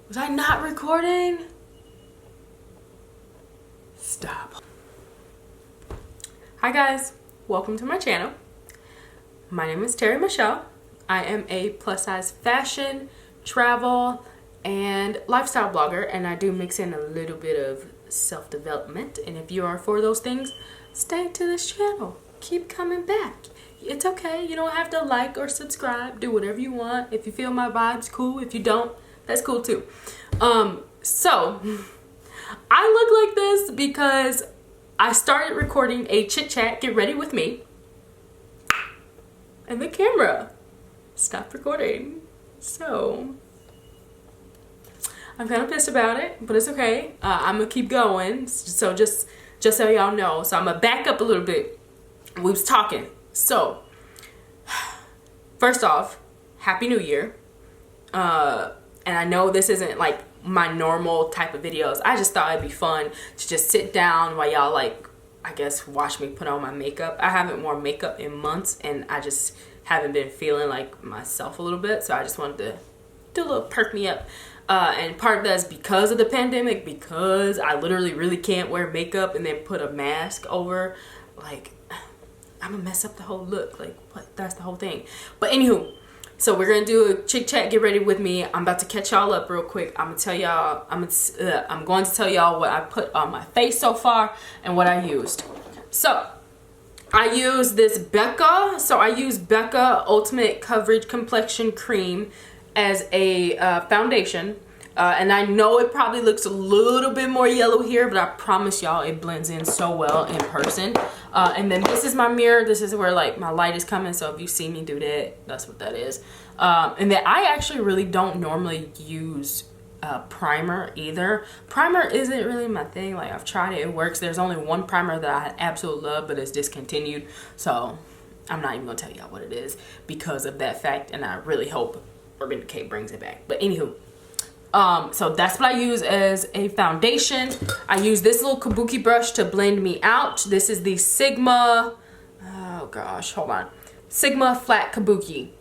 Was I not recording? Stop. Hi guys, welcome to my channel. My name is Teri Michele. I am a plus size fashion, travel, and lifestyle blogger, and I do mix in a little bit of self-development. And if you are for those things, stay to this channel. Keep coming back. It's okay. You don't have to like or subscribe. Do whatever you want. If you feel my vibes, cool. If you don't, that's cool too. So I look like this because I started recording a chit chat, get ready with me, and the camera stopped recording. So I'm kind of pissed about it, but it's okay. I'm gonna keep going. So just so y'all know. So I'm gonna back up a little bit. We was talking. So first off, Happy New Year. And I know this isn't like my normal type of videos. I just thought it'd be fun to just sit down while y'all, like, I guess, watch me put on my makeup. I haven't worn makeup in months, and I just haven't been feeling like myself a little bit. So I just wanted to do a little perk me up. And part of that is because of the pandemic, because I literally really can't wear makeup and then put a mask over. Like, I'm gonna mess up the whole look. Like, what? That's the whole thing. But anywho, so we're gonna do a chit chat, get ready with me. I'm about to catch y'all up real quick. I'm gonna tell y'all, I'm going to tell y'all what I put on my face so far and what I used. So I use this Becca. So I use Becca Ultimate Coverage Complexion Cream as a foundation. And I know it probably looks a little bit more yellow here, but I promise y'all it blends in so well in person. And then this is my mirror. This is where like my light is coming. So if you see me do that, that's what that is. And then I actually really don't normally use primer either. Primer isn't really my thing. Like, I've tried it, it works. There's only one primer that I absolutely love, but it's discontinued. So I'm not even gonna tell y'all what it is because of that fact. And I really hope Urban Decay brings it back. But anywho. So that's what I use as a foundation. I use this little kabuki brush to blend me out. This is the Sigma, oh gosh, hold on. Sigma Flat Kabuki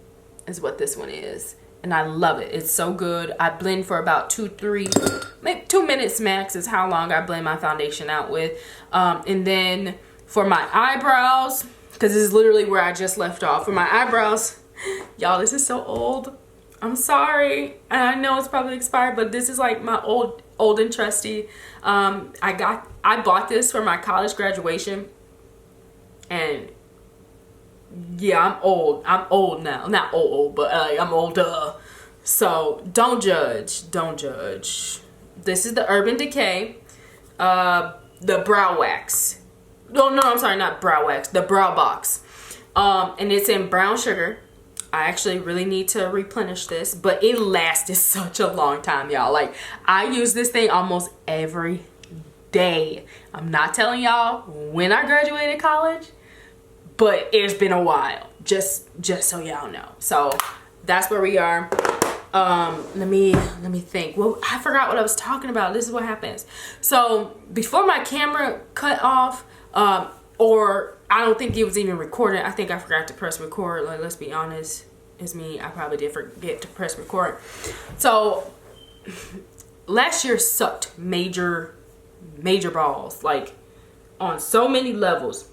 is what this one is. And I love it. It's so good. I blend for about maybe 2 minutes max is how long I blend my foundation out with. And then for my eyebrows, because this is literally where I just left off. For my eyebrows, y'all, this is so old. I'm sorry, and I know it's probably expired, but this is like my old and trusty. I bought this for my college graduation, and yeah, I'm old now. Not old, but I'm older. So don't judge. This is the Urban Decay, the brow wax. No, I'm sorry, not brow wax. The brow box, and it's in brown sugar. I actually really need to replenish this, but it lasted such a long time, y'all. Like, I use this thing almost every day. I'm not telling y'all when I graduated college, but it's been a while, just so y'all know. So that's where we are. Let me think. Well, I forgot what I was talking about. This is what happens. So before my camera cut off, or I don't think it was even recorded. I think I forgot to press record. Like, let's be honest, it's me. I probably did forget to press record. So last year sucked major balls, like on so many levels.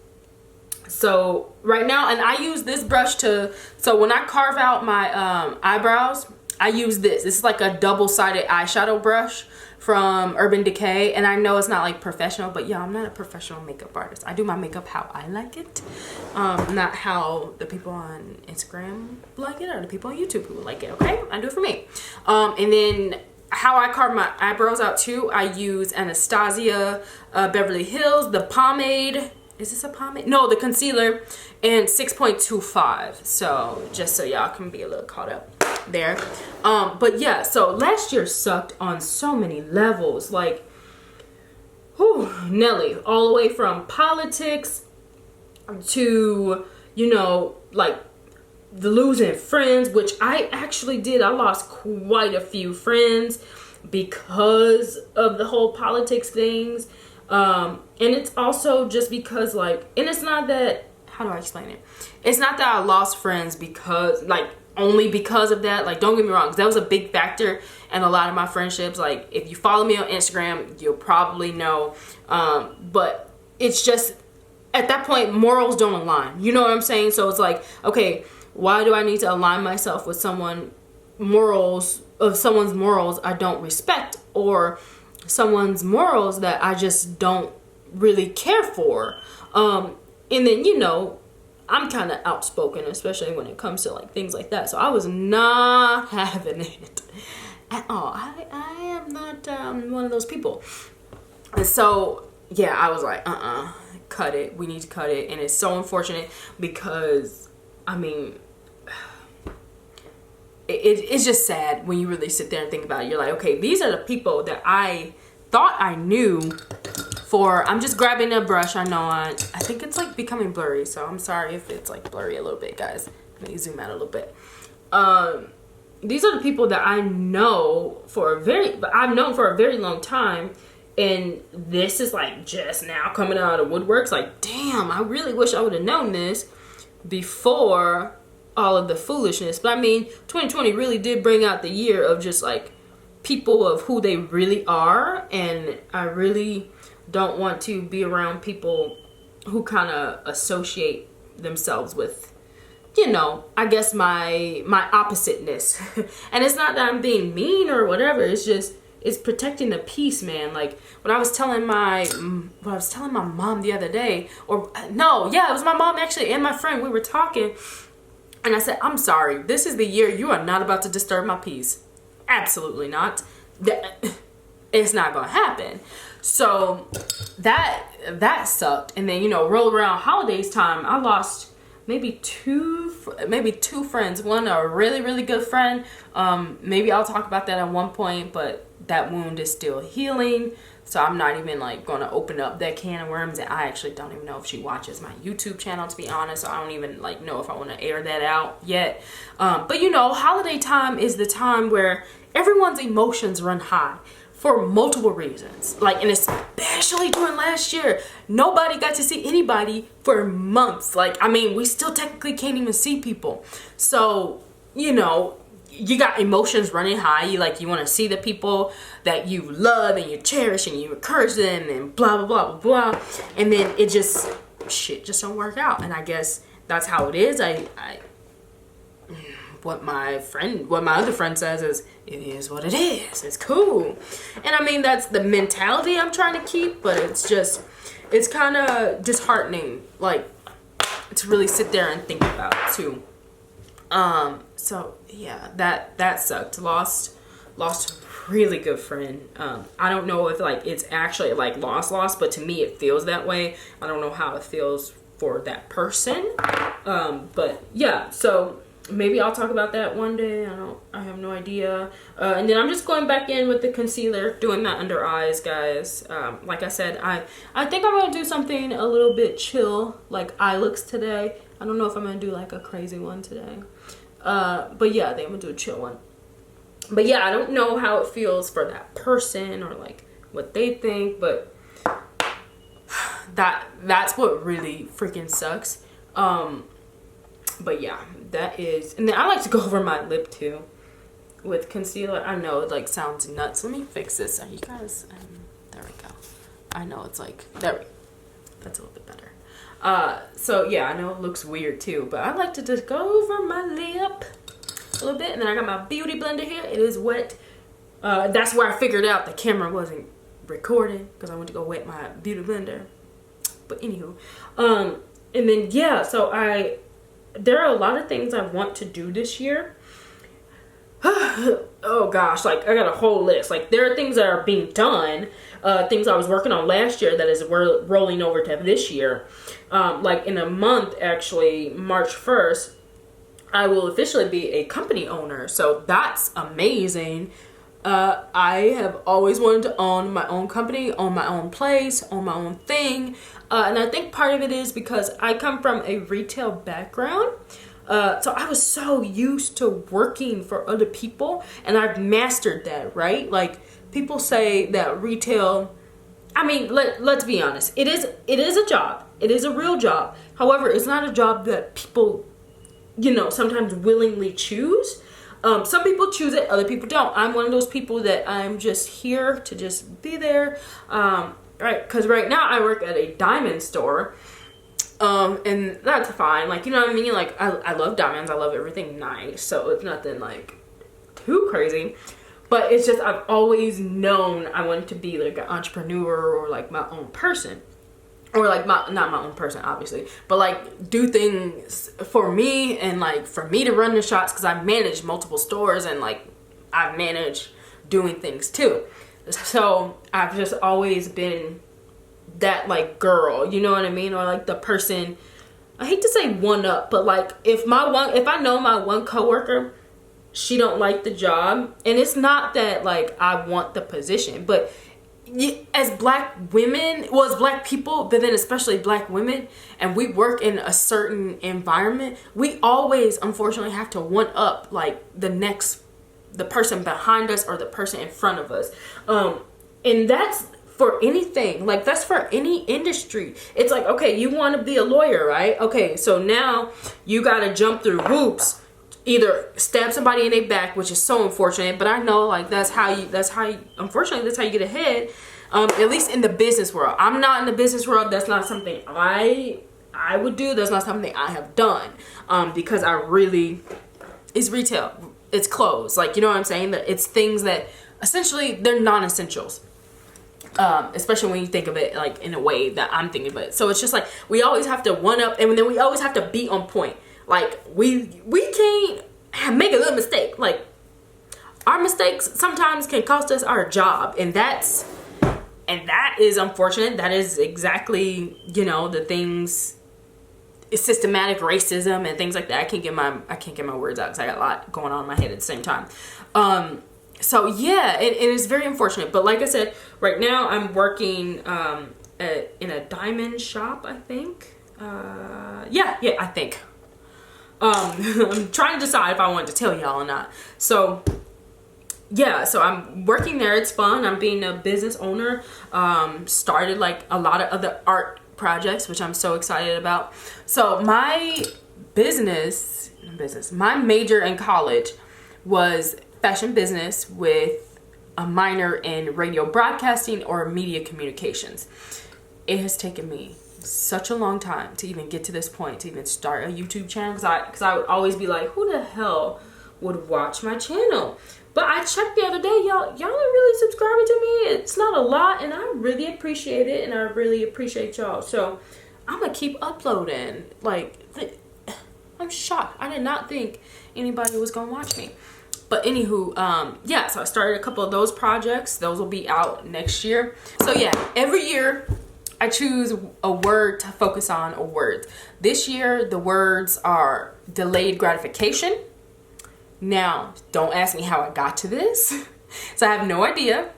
So right now, and I use this brush so when I carve out my eyebrows, I use this. It's like a double-sided eyeshadow brush from Urban Decay, and I know it's not like professional, but yeah, I'm not a professional makeup artist. I do my makeup how I like it, not how the people on Instagram like it or the people on YouTube who like it. Okay, I do it for me. And then how I carve my eyebrows out too, I use Anastasia Beverly Hills, the pomade. Is this a pomade? No, the concealer, and 6.25. So just so y'all can be a little caught up there. But yeah, so last year sucked on so many levels. Like, whew, Nelly, all the way from politics to, you know, like the losing friends, which I actually did. I lost quite a few friends because of the whole politics things. And it's also just because, like, and it's not that, how do I explain it? It's not that I lost friends because, like, only because of that. Like, don't get me wrong, 'cause that was a big factor in a lot of my friendships. Like, if you follow me on Instagram, you'll probably know. But it's just, at that point, morals don't align. You know what I'm saying? So it's like, okay, why do I need to align myself with someone's morals I don't respect, or someone's morals that I just don't really care for? And then, you know, I'm kind of outspoken, especially when it comes to like things like that. So I was not having it at all. I am not one of those people. And so, yeah, I was like, cut it. We need to cut it. And it's so unfortunate because, I mean, it's just sad when you really sit there and think about it. You're like, okay, these are the people that I thought I knew for, I'm just grabbing a brush. I know I think it's like becoming blurry, so I'm sorry if it's like blurry a little bit, guys. Let me zoom out a little bit. These are the people that I've known for a very long time, and this is like just now coming out of woodworks. Like, damn, I really wish I would have known this before all of the foolishness. But I mean, 2020 really did bring out the year of just like people of who they really are, and I really don't want to be around people who kind of associate themselves with, you know, I guess my oppositeness. And it's not that I'm being mean or whatever, it's just, it's protecting the peace, man. Like, when I was telling my mom the other day, or no, yeah, it was my mom actually and my friend, we were talking, and I said, I'm sorry, this is the year you are not about to disturb my peace. Absolutely not. It's not gonna happen. So that sucked. And then, you know, roll around holidays time, I lost maybe two friends. One, a really, really good friend. Maybe I'll talk about that at one point, but that wound is still healing. So I'm not even like gonna open up that can of worms. And I actually don't even know if she watches my YouTube channel, to be honest. So I don't even like know if I want to air that out yet. But you know, holiday time is the time where everyone's emotions run high for multiple reasons. Like, and especially during last year, nobody got to see anybody for months. Like, I mean, we still technically can't even see people. So, you know, you got emotions running high. You want to see the people that you love and you cherish and you encourage them and blah, blah, blah, blah, blah. And then it just, shit just don't work out. And I guess that's how it is. What my other friend says is, it is what it is. It's cool. And I mean, that's the mentality I'm trying to keep, but it's kind of disheartening, like, to really sit there and think about too. So yeah, that sucked. Lost a really good friend. I don't know if like it's actually like lost, but to me it feels that way. I don't know how it feels for that person. But yeah, so maybe I'll talk about that one day. I have no idea. And then I'm just going back in with the concealer, doing my under eyes, guys. Like I said, I think I'm gonna do something a little bit chill, like eye looks today. I don't know if I'm gonna do like a crazy one today. But yeah, I think I'm gonna do a chill one. But yeah, I don't know how it feels for that person or like what they think, but that's what really freaking sucks. But yeah, that is, and then I like to go over my lip too with concealer. I know it like sounds nuts. Let me fix this. Are you guys, there we go. I know it's like, that's a little bit better. So yeah, I know it looks weird too, but I like to just go over my lip a little bit. And then I got my beauty blender here. It is wet. That's where I figured out the camera wasn't recording, because I went to go wet my beauty blender. But anywho, and then yeah, so there are a lot of things I want to do this year. Oh gosh, like I got a whole list. Like there are things that are being done, things I was working on last year that is rolling over to this year. Like in a month, actually, March 1st, I will officially be a company owner. So that's amazing. I have always wanted to own my own company, own my own place, own my own thing. And I think part of it is because I come from a retail background. So I was so used to working for other people, and I've mastered that, right? Like people say that retail, I mean, let's be honest. It is a job. It is a real job. However, it's not a job that people you know, sometimes willingly choose. Some people choose it, other people don't. I'm one of those people that I'm just here to just be there. Right, because right now I work at a diamond store. And that's fine. Like, you know what I mean? Like, I love diamonds. I love everything nice. So it's nothing like too crazy. But it's just, I've always known I wanted to be like an entrepreneur or like my own person. Or like not my own person, obviously. But like do things for me and like for me to run the shots, because I've managed multiple stores and like I've managed doing things too. So I've just always been that like girl, you know what I mean? Or like the person, I hate to say one up, but like if I know my one coworker, she don't like the job, and it's not that like I want the position, but as black women, well, as black people, but then especially black women, and we work in a certain environment, we always unfortunately have to one up like the person behind us or the person in front of us. And that's for anything, like that's for any industry. It's like, okay, you want to be a lawyer, right? Okay, so now you got to jump through hoops, either stab somebody in their back, which is so unfortunate, but I know like unfortunately that's how you get ahead. At least in the business world. I'm not in the business world. That's not something I would do. That's not something I have done, because it's retail, it's clothes, like, you know what I'm saying, that it's things that essentially they're non-essentials. Especially when you think of it like in a way that I'm thinking of it. So it's just like we always have to one up, and then we always have to be on point. Like we can't make a little mistake. Like our mistakes sometimes can cost us our job, and that is unfortunate. That is exactly, you know, the things, systematic racism and things like that. I can't get my words out because I got a lot going on in my head at the same time. So yeah, it is very unfortunate. But like I said, right now I'm working in a diamond shop, I think. Yeah, I think. I'm trying to decide if I want to tell y'all or not. So yeah, so I'm working there. It's fun. I'm being a business owner. Started like a lot of other art projects, which I'm so excited about. So my my major in college was fashion business with a minor in radio broadcasting or media communications. It has taken me such a long time to even get to this point, to even start a YouTube channel, because I would always be like, who the hell would watch my channel? But I checked the other day, y'all are really subscribing to me. It's not a lot, and I really appreciate it, and I really appreciate y'all. So I'm gonna keep uploading. Like, I'm shocked. I did not think anybody was gonna watch me. But anywho, yeah, so I started a couple of those projects. Those will be out next year. So yeah, every year I choose a word to focus on, or words. This year, the words are delayed gratification. Now, don't ask me how I got to this. So I have no idea.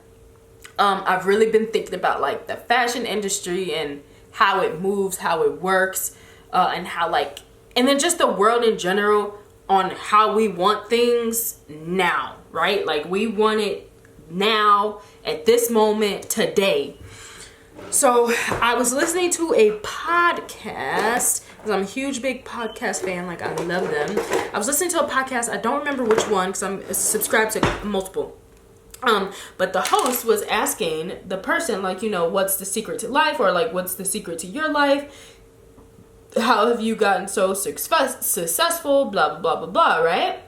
I've really been thinking about like the fashion industry and how it moves, how it works, and how like, and then just the world in general, on how we want things now, right? Like we want it now, at this moment, today. So I was listening to a podcast, because I'm a huge big podcast fan. Like I love them. I was listening to a podcast. I don't remember which one because I'm subscribed to multiple. But the host was asking the person, like, you know, what's the secret to life, or like, what's the secret to your life? How have you gotten so successful? Blah, blah, blah, blah, right?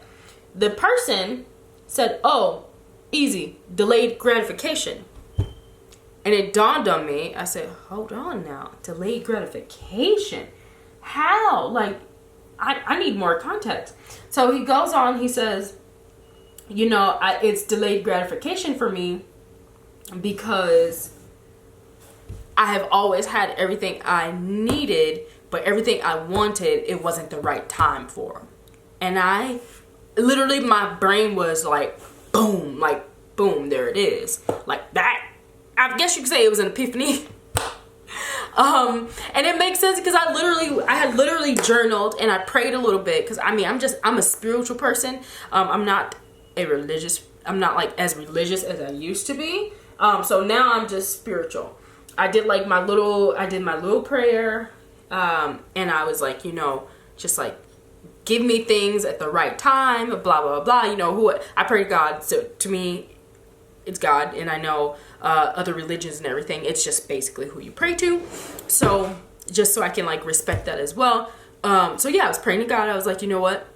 The person said, oh, easy, delayed gratification. And it dawned on me. I said, hold on now. Delayed gratification? How? Like, I need more context. So he goes on, he says, you know, it's delayed gratification for me because I have always had everything I needed, but everything I wanted, it wasn't the right time for. And I, literally my brain was like, boom, there it is. Like that. I guess you could say it was an epiphany. And it makes sense because I had literally journaled and I prayed a little bit, because I mean, I'm a spiritual person. I'm not like as religious as I used to be. So now I'm just spiritual. I did my little prayer. And I was like, you know, just like give me things at the right time, blah, blah, blah. You know, who I pray to God. So to me, it's God. And I know other religions and everything, it's just basically who you pray to. So just so I can like respect that as well. So yeah, I was praying to God. I was like, you know what?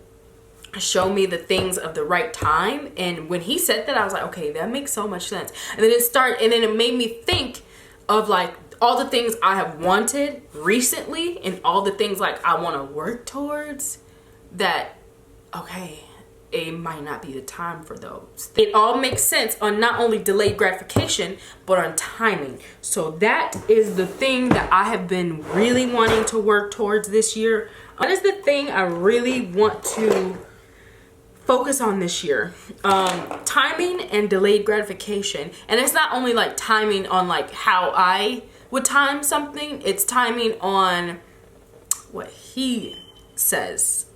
Show me the things of the right time. And when he said that, I was like, okay, that makes so much sense. And then it made me think of like all the things I have wanted recently and all the things like I want to work towards, that okay, it might not be the time for those. It all makes sense on not only delayed gratification, but on timing. So that is the thing that I have been really wanting to work towards this year. What is the thing I really want to focus on this year? Timing and delayed gratification. And it's not only like timing on like how I would time something, it's timing on what he says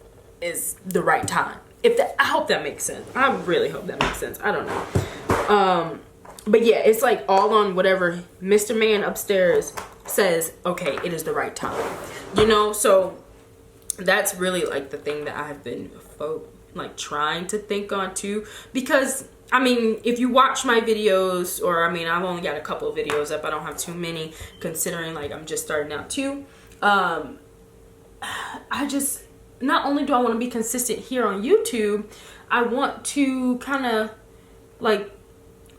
is the right time. I hope that makes sense. I really hope that makes sense. I don't know. But yeah, it's like all on whatever Mr. Man upstairs says, okay, it is the right time. You know, so that's really like the thing that I've been like trying to think on too. Because I mean, if you watch my videos, or I mean, I've only got a couple of videos up. I don't have too many, considering like I'm just starting out too. I just, not only do I want to be consistent here on YouTube, I want to kind of like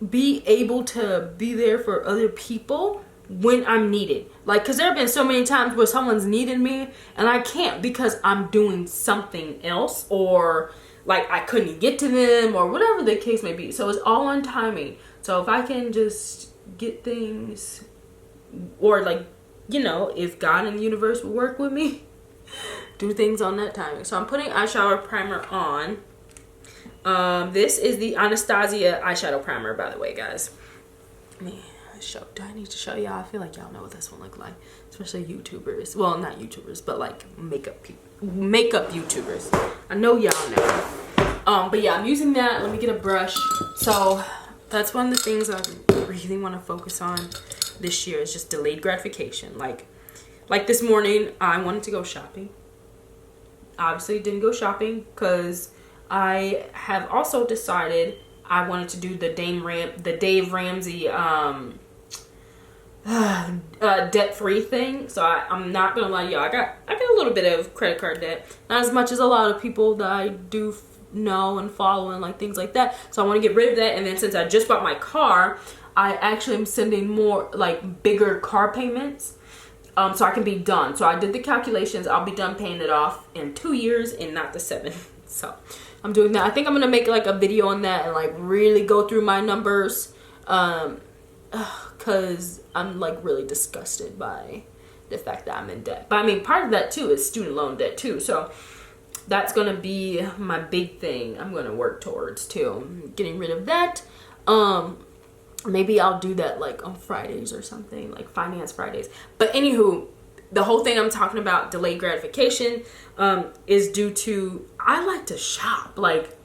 be able to be there for other people when I'm needed. Like, because there have been so many times where someone's needed me and I can't because I'm doing something else, or like I couldn't get to them, or whatever the case may be. So it's all on timing. So if I can just get things, or like, you know, if God and the universe will work with me, do things on that timing. So I'm putting eyeshadow primer on. This is the Anastasia eyeshadow primer, by the way, guys. Man, do I need to show y'all? I feel like y'all know what this one look like, especially YouTubers. Well, not YouTubers, but like makeup YouTubers. I know y'all know. But yeah, I'm using that. Let me get a brush. So that's one of the things I really want to focus on this year, is just delayed gratification. Like this morning, I wanted to go shopping. Obviously didn't go shopping because I have also decided I wanted to do the Dave Ramsey debt-free thing. So I'm not gonna lie to y'all, I got a little bit of credit card debt, not as much as a lot of people that I do know and follow and like things like that. So I want to get rid of that. And then since I just bought my car, I actually am sending more like bigger car payments, so I can be done. So I did the calculations. I'll be done paying it off in 2 years and not the 7. So I'm doing that. I think I'm gonna make like a video on that and like really go through my numbers, because I'm like really disgusted by the fact that I'm in debt. But I mean, part of that too is student loan debt too. So that's gonna be my big thing I'm gonna work towards too, getting rid of that. Maybe I'll do that like on Fridays or something, like finance Fridays. But anywho, the whole thing I'm talking about, delayed gratification, is due to, I like to shop. Like,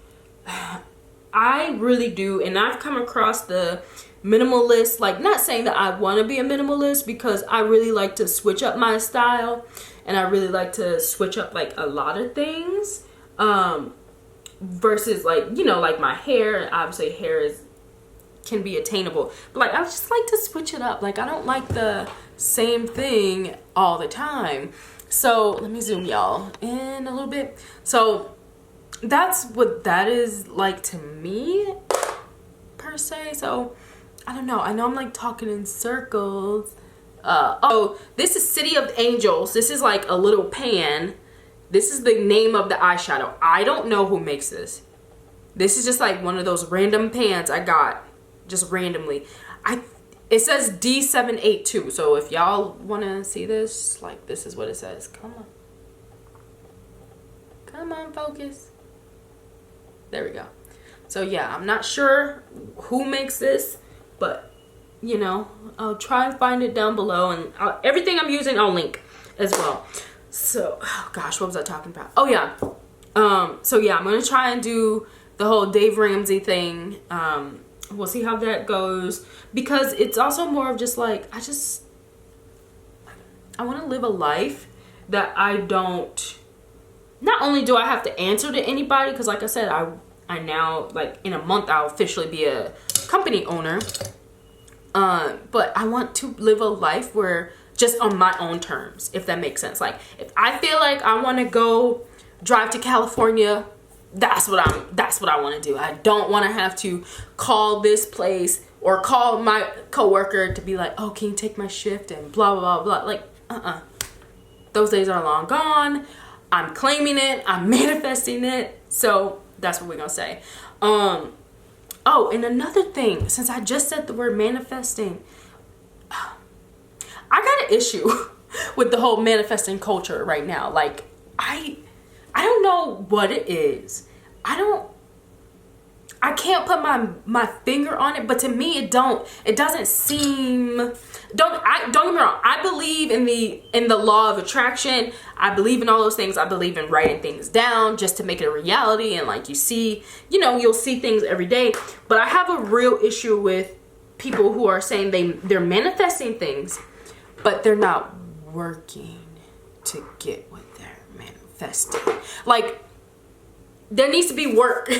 I really do. And I've come across the minimalist, like, not saying that I want to be a minimalist, because I really like to switch up my style. And I really like to switch up like a lot of things. Versus like, you know, like my hair. Obviously hair can be attainable, but like I just like to switch it up. Like I don't like the same thing all the time. So let me zoom y'all in a little bit. So that's what that is like to me per se. So I don't know, I know I'm like talking in circles. Oh, this is City of Angels. This is like a little pan. This is the name of the eyeshadow. I don't know who makes this. This is just like one of those random pans I got just randomly. It says D782. So if y'all want to see this, like this is what it says. Come on, focus. There we go. So yeah, I'm not sure who makes this, but you know, I'll try and find it down below, and everything I'm using I'll link as well. So, oh gosh, what was I talking about? Oh yeah. So yeah, I'm gonna try and do the whole Dave Ramsey thing. We'll see how that goes, because it's also more of just like, I want to live a life that I don't not only do I have to answer to anybody, because like I said, I now, like in a month, I'll officially be a company owner. But I want to live a life where just on my own terms, if that makes sense. Like if I feel like I want to go drive to California, that's what I want to do. I don't want to have to call this place or call my coworker to be like, oh, can you take my shift and blah, blah, blah, blah. Like, those days are long gone. I'm claiming it. I'm manifesting it. So that's what we're going to say. Oh, and another thing, since I just said the word manifesting, I got an issue with the whole manifesting culture right now. Like, I don't know what it is. I can't put my finger on it, but to me it doesn't seem, don't get me wrong, I believe in the law of attraction. I believe in all those things. I believe in writing things down just to make it a reality, and like you'll see things every day. But I have a real issue with people who are saying they're manifesting things, but they're not working to get what they're manifesting. Like, there needs to be work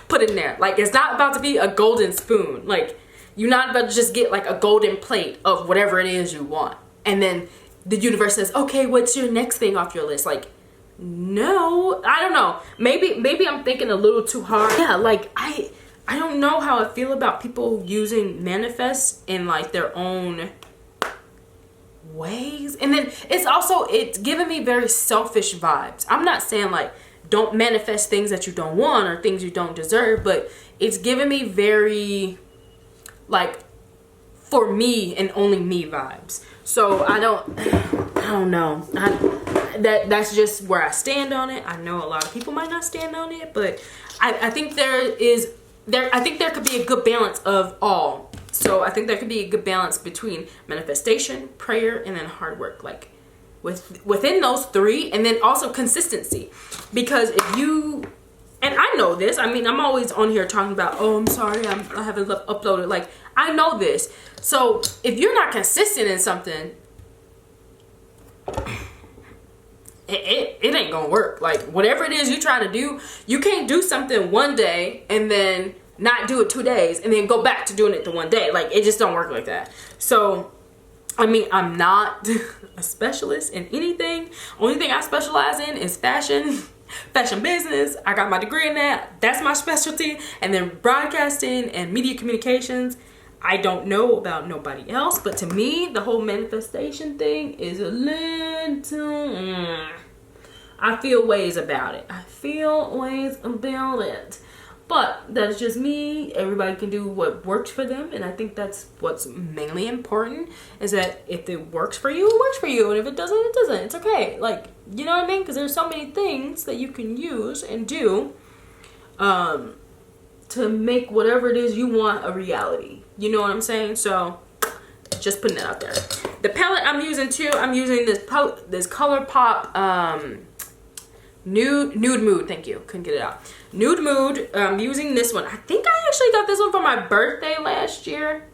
put in there. Like, it's not about to be a golden spoon. Like, you're not about to just get like a golden plate of whatever it is you want, and then the universe says, okay, what's your next thing off your list? Like, no, I don't know. Maybe I'm thinking a little too hard. Yeah, like I don't know how I feel about people using manifest in like their own ways. And then it's giving me very selfish vibes. I'm not saying like don't manifest things that you don't want or things you don't deserve, but it's giving me very like for me and only me vibes. So I don't know. That's just where I stand on it. I know a lot of people might not stand on it, but I think there could be a good balance of all. So I think there could be a good balance between manifestation, prayer, and then hard work. Like within those three, and then also consistency. Because if you, and I know this, I mean, I'm always on here talking about, oh, I'm sorry, I haven't uploaded. Like, I know this. So if you're not consistent in something, it ain't gonna work. Like, whatever it is you're trying to do, you can't do something one day and then not do it 2 days and then go back to doing it the one day. Like, it just don't work like that. So I mean, I'm not a specialist in anything. Only thing I specialize in is fashion business. I got my degree in that. That's my specialty. And then broadcasting and media communications. I don't know about nobody else, but to me, the whole manifestation thing is a little, I feel ways about it. But that's just me. Everybody can do what works for them, and I think that's what's mainly important, is that if it works for you, it works for you, and if it doesn't, it doesn't. It's okay. Like, you know what I mean? Because there's so many things that you can use and do to make whatever it is you want a reality. You know what I'm saying? So just putting it out there. The palette I'm using too, I'm using this ColourPop Nude Mood. Thank you. Couldn't get it out. Nude Mood. I'm using this one. I think I actually got this one for my birthday last year.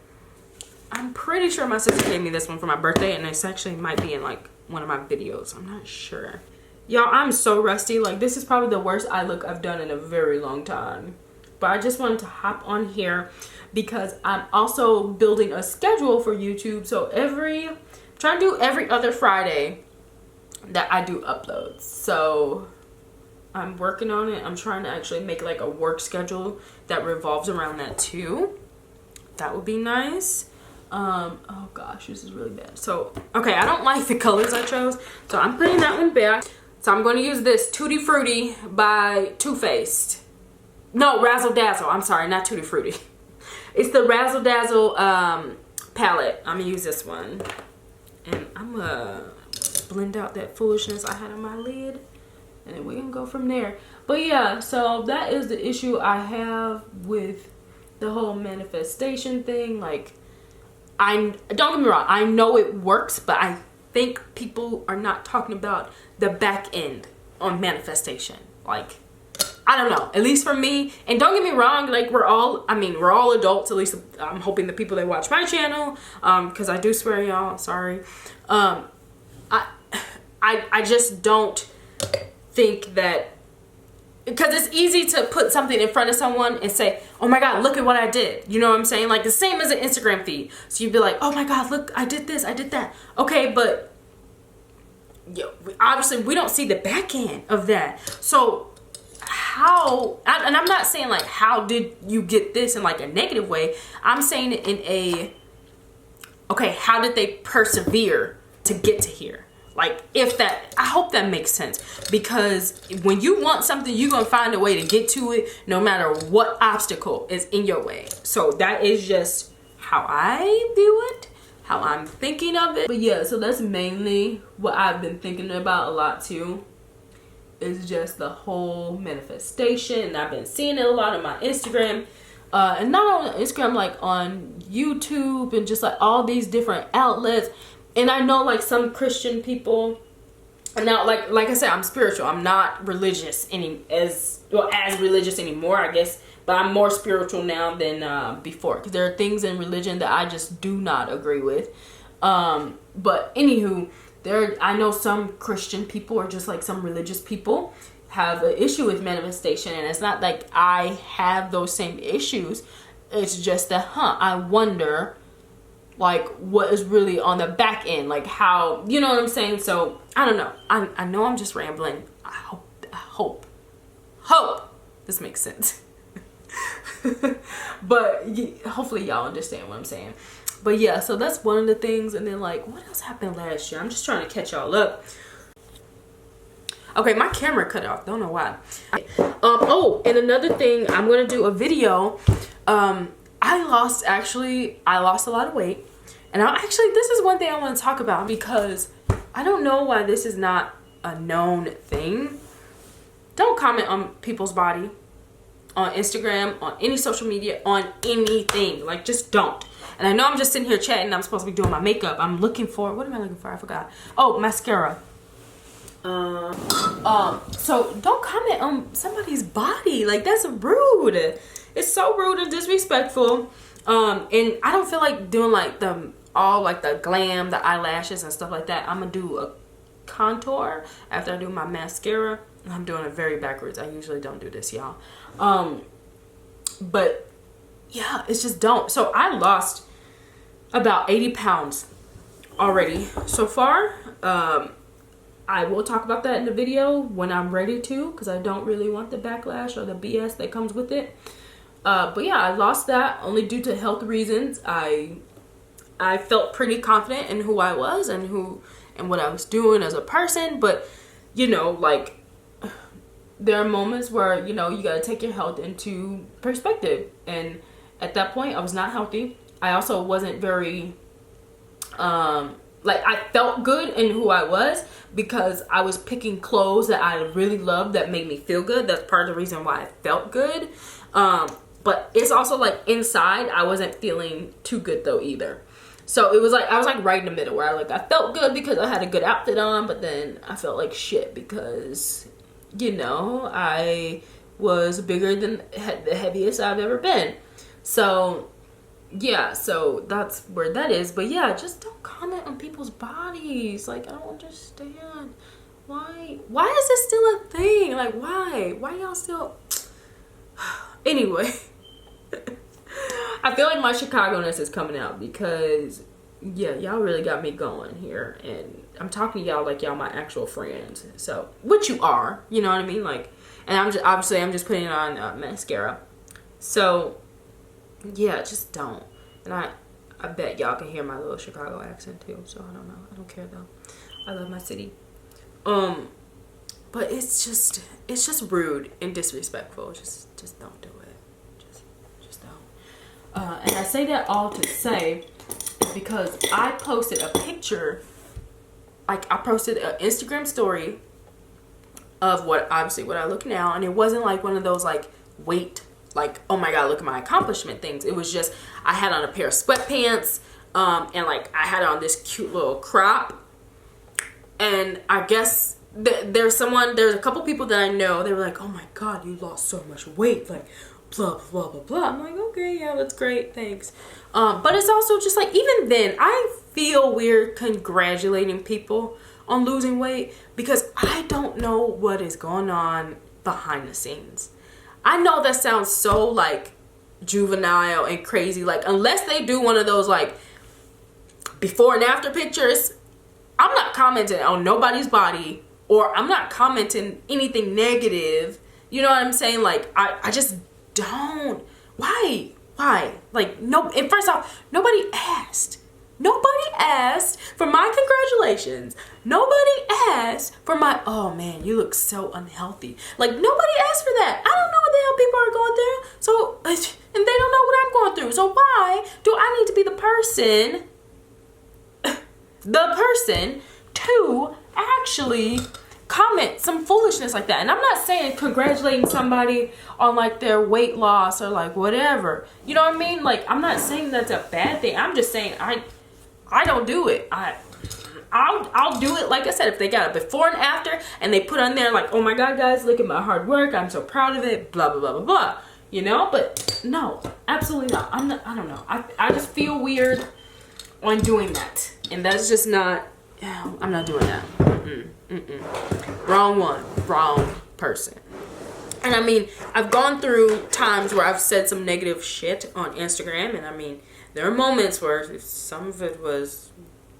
I'm pretty sure my sister gave me this one for my birthday, and this actually might be in like one of my videos. I'm not sure. Y'all, I'm so rusty. Like, this is probably the worst eye look I've done in a very long time. But I just wanted to hop on here because I'm also building a schedule for YouTube. So I'm trying to do every other Friday that I do uploads. So I'm working on it. I'm trying to actually make like a work schedule that revolves around that too. That would be nice. Oh gosh, this is really bad. So, okay, I don't like the colors I chose, so I'm putting that one back. So I'm going to use this Tutti Frutti by Too Faced. No, Razzle Dazzle. I'm sorry, not Tutti Frutti. It's the Razzle Dazzle palette. I'm going to use this one. And I'm going to blend out that foolishness I had on my lid. And then we're going to go from there. But yeah, so that is the issue I have with the whole manifestation thing. Like, don't get me wrong, I know it works, but I think people are not talking about the back end on manifestation. Like, I don't know, at least for me. And don't get me wrong, like, we're all adults. At least I'm hoping the people that watch my channel, because I do swear, y'all, sorry. I just don't think that, because it's easy to put something in front of someone and say, oh my God, look at what I did. You know what I'm saying? Like the same as an Instagram feed. So you'd be like, oh my God, look, I did this, I did that. Okay, but obviously we don't see the back end of that. So how, and I'm not saying like, how did you get this in like a negative way? I'm saying it in a, okay, how did they persevere to get to here? Like, if that, I hope that makes sense, because when you want something, you're going to find a way to get to it no matter what obstacle is in your way. So that is just how I view it, how I'm thinking of it. But yeah, so that's mainly what I've been thinking about a lot too. Is just the whole manifestation. And I've been seeing it a lot on my Instagram. And not on Instagram, like on YouTube and just like all these different outlets. And I know like some Christian people, and now like I said, I'm spiritual. I'm not religious as religious anymore, I guess. But I'm more spiritual now than before. Because there are things in religion that I just do not agree with. But anywho, I know some Christian people, or just like some religious people, have an issue with manifestation. And it's not like I have those same issues. It's just that, I wonder like what is really on the back end, like how, you know what I'm saying? So I don't know. I know I'm just rambling. I hope this makes sense. But hopefully y'all understand what I'm saying. But yeah, so that's one of the things. And then like, what else happened last year? I'm just trying to catch y'all up. Okay, my camera cut off. Don't know why. Oh, and another thing, I'm gonna do a video. I lost a lot of weight. And this is one thing I want to talk about, because I don't know why this is not a known thing. Don't comment on people's body on Instagram, on any social media, on anything. Like, just don't. And I know I'm just sitting here chatting. I'm supposed to be doing my makeup. I'm looking for, what am I looking for? I forgot. Oh, mascara. So don't comment on somebody's body. Like, that's rude. It's so rude and disrespectful. And I don't feel like doing like the glam, the eyelashes and stuff like that. I'm gonna do a contour after I do my mascara. I'm doing it very backwards. I usually don't do this, y'all. But yeah, it's just don't. So I lost about 80 pounds already so far. I will talk about that in the video when I'm ready to, because I don't really want the backlash or the BS that comes with it. But yeah, I lost that only due to health reasons. I felt pretty confident in who I was and what I was doing as a person. But, you know, like, there are moments where, you know, you got to take your health into perspective. And at that point, I was not healthy. I also wasn't very, like, I felt good in who I was because I was picking clothes that I really loved that made me feel good. That's part of the reason why I felt good. But it's also like inside, I wasn't feeling too good though either. So it was like, I was like right in the middle where I felt good because I had a good outfit on, but then I felt like shit because, you know, I was bigger than the heaviest I've ever been. So yeah, so that's where that is. But yeah, just don't comment on people's bodies. Like, I don't understand. Why is this still a thing? Like, why y'all still... Anyway, I feel like my Chicago-ness is coming out because, yeah, y'all really got me going here. And I'm talking to y'all like y'all my actual friends. So, which you are, you know what I mean? Like, and I'm just putting on mascara. So, yeah, just don't. And I bet y'all can hear my little Chicago accent too. So, I don't know. I don't care though. I love my city. But it's just rude and disrespectful. Just don't do it. Just don't. And I say that all to say because I posted a picture, like I posted an Instagram story of what I look now, and it wasn't like one of those like weight, like, oh my god, look at my accomplishment things. It was just I had on a pair of sweatpants, and like I had on this cute little crop, and I guess there's a couple people that I know, they were like, oh my god, you lost so much weight, like blah blah blah blah. I'm like, okay, yeah, that's great, thanks. But it's also just like, even then I feel weird congratulating people on losing weight because I don't know what is going on behind the scenes. I know that sounds so like juvenile and crazy. Like, unless they do one of those like before and after pictures, I'm not commenting on nobody's body, or I'm not commenting anything negative. You know what I'm saying? Like, I just don't. Why? Like, no. And first off, nobody asked. Nobody asked for my congratulations. Nobody asked for my, oh man, you look so unhealthy. Like, nobody asked for that. I don't know what the hell people are going through. So, and they don't know what I'm going through. So why do I need to be the person to actually comment some foolishness like that? And I'm not saying congratulating somebody on like their weight loss or like whatever. You know what I mean? Like, I'm not saying that's a bad thing. I'm just saying I don't do it. I'll do it, like I said, if they got a before and after and they put on there like, oh my God, guys, look at my hard work. I'm so proud of it. Blah, blah, blah, blah, blah. You know? But no, absolutely not. I don't know. I just feel weird on doing that. And that's just not, I'm not doing that. Wrong one. Wrong person. And I mean, I've gone through times where I've said some negative shit on Instagram. And I mean, there are moments where some of it was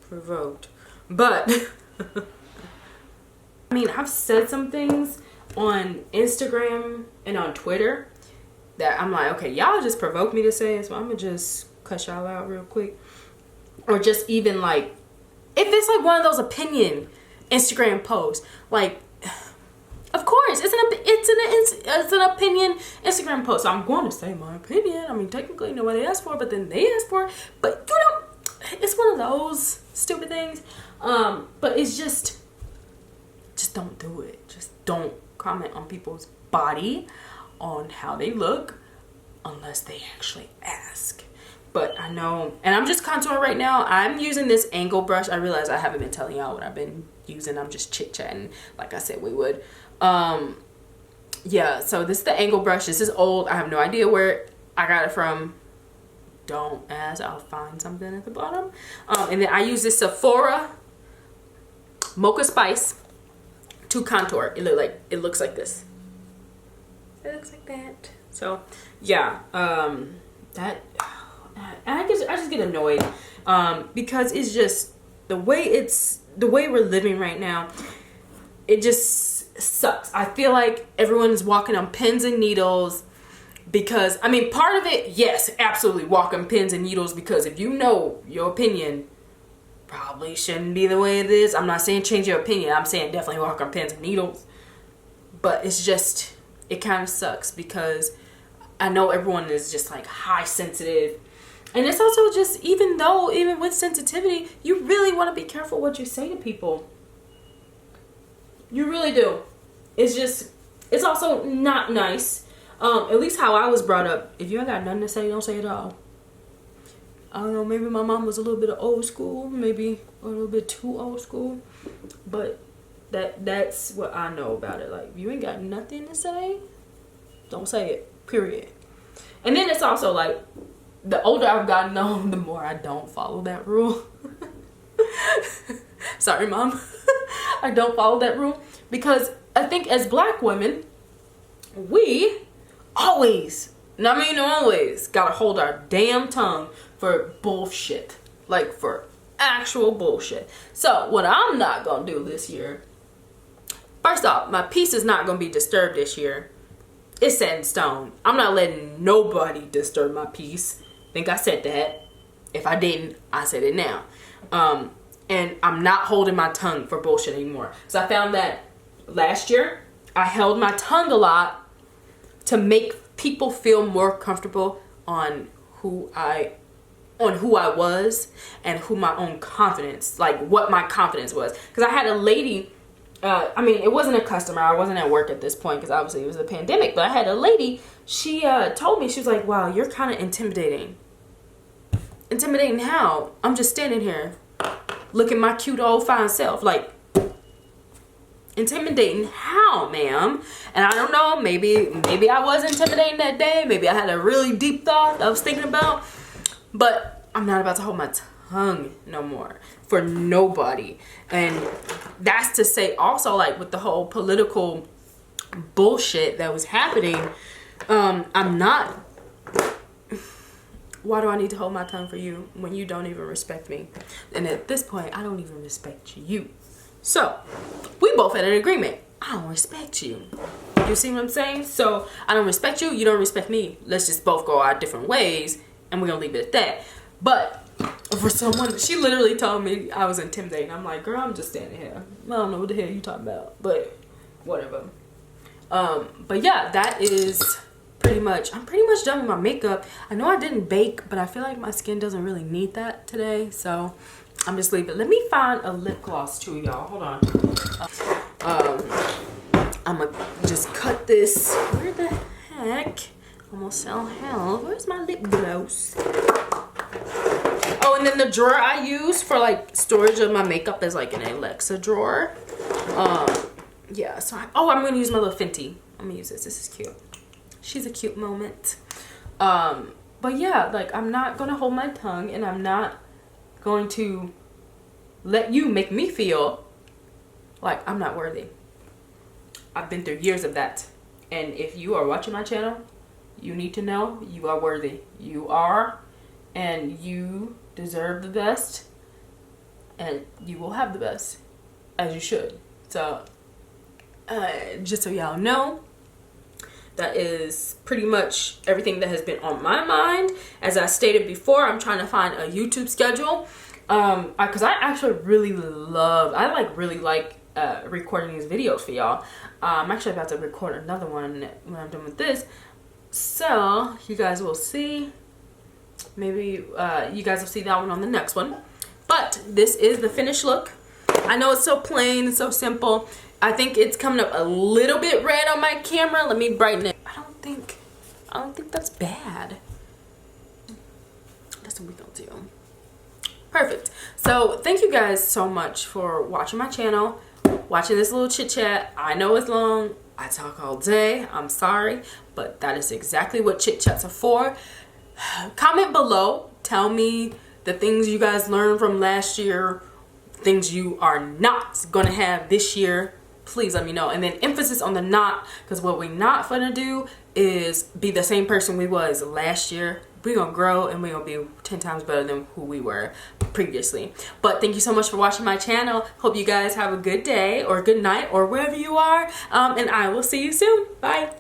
provoked. But, I mean, I've said some things on Instagram and on Twitter that I'm like, okay, y'all just provoked me to say it, so I'm going to just cuss y'all out real quick. Or just even like, if it's like one of those opinion Instagram posts, like, of course, it's an opinion Instagram post. So I'm going to say my opinion. I mean, technically nobody asked for it, but then they asked for it. But you know, it's one of those stupid things. But it's just don't do it. Just don't comment on people's body, on how they look, unless they actually ask. But I know, and I'm just contouring right now. I'm using this angle brush. I realize I haven't been telling y'all what I've been using. I'm just chit-chatting like I said we would. Yeah, so this is the angle brush. This is old. I have no idea where I got it from. Don't ask. I'll find something at the bottom. And then I use this Sephora Mocha Spice to contour. It looks like this. It looks like that. So yeah, that. I just get annoyed because it's just the way we're living right now. It just sucks. I feel like everyone's walking on pins and needles because, I mean, part of it, yes, absolutely walk on pins and needles, because if you know your opinion probably shouldn't be the way it is. I'm not saying change your opinion. I'm saying definitely walk on pins and needles. But it's just, it kind of sucks because I know everyone is just like high sensitive. And it's also just, even with sensitivity, you really want to be careful what you say to people. You really do. It's also not nice. At least how I was brought up. If you ain't got nothing to say, don't say it at all. I don't know, maybe my mom was a little bit of old school, maybe a little bit too old school. But that's what I know about it. Like, if you ain't got nothing to say, don't say it. Period. And then it's also like, the older I've gotten on, the more I don't follow that rule. Sorry, Mom. I don't follow that rule because I think as Black women, we always gotta hold our damn tongue for bullshit. Like, for actual bullshit. So what I'm not gonna do this year, first off, my peace is not gonna be disturbed this year. It's set in stone. I'm not letting nobody disturb my peace. I think I said that. If I didn't, I said it now. And I'm not holding my tongue for bullshit anymore. So I found that last year, I held my tongue a lot to make people feel more comfortable on who I was and who my own confidence, like what my confidence was. Because I had a lady, I mean, it wasn't a customer. I wasn't at work at this point because obviously it was a pandemic. But I had a lady, she told me, she was like, wow, you're kind of intimidating. Intimidating how? I'm just standing here looking my cute old fine self. Like, intimidating how, ma'am? And I don't know, maybe I was intimidating that day. Maybe I had a really deep thought I was thinking about. But I'm not about to hold my tongue no more for nobody. And that's to say also, like, with the whole political bullshit that was happening, I'm not, why do I need to hold my tongue for you when you don't even respect me? And at this point, I don't even respect you. So we both had an agreement. I don't respect you. You see what I'm saying? So I don't respect you, you don't respect me. Let's just both go our different ways, and we're gonna leave it at that. But for someone, she literally told me I was intimidating. I'm like, girl, I'm just standing here. I don't know what the hell you talking about, but whatever. But yeah, that is pretty much, I'm pretty much done with my makeup. I know I didn't bake, but I feel like my skin doesn't really need that today, so I'm just leaving it. Let me find a lip gloss too, y'all. Hold on. I'm gonna just cut this. Where the heck? Almost fell hell. Where's my lip gloss? Oh, and then the drawer I use for like storage of my makeup is like an Alexa drawer. Yeah, so I'm gonna use my little Fenty. I'm gonna use this. This is cute. She's a cute moment. But yeah, like, I'm not gonna hold my tongue, and I'm not going to let you make me feel like I'm not worthy. I've been through years of that, and if you are watching my channel, you need to know you are worthy. You are, and you deserve the best, and you will have the best, as you should. So just so y'all know, that is pretty much everything that has been on my mind. As I stated before, I'm trying to find a YouTube schedule, because I actually really like recording these videos for y'all. I'm actually about to record another one when I'm done with this, so you guys will see. Maybe you guys will see that one on the next one. But this is the finished look. I know it's so plain and so simple. I think it's coming up a little bit red on my camera. Let me brighten it. I don't think that's bad. That's what we're gonna do. Perfect. So thank you guys so much for watching my channel, watching this little chit chat. I know it's long. I talk all day. I'm sorry, but that is exactly what chit chats are for. Comment below. Tell me the things you guys learned from last year, things you are not gonna have this year. Please let me know. And then emphasis on the not, because what we not gonna do is be the same person we was last year. We're gonna grow, and we're gonna be 10 times better than who we were previously. But thank you so much for watching my channel. Hope you guys have a good day or good night or wherever you are, and I will see you soon. Bye.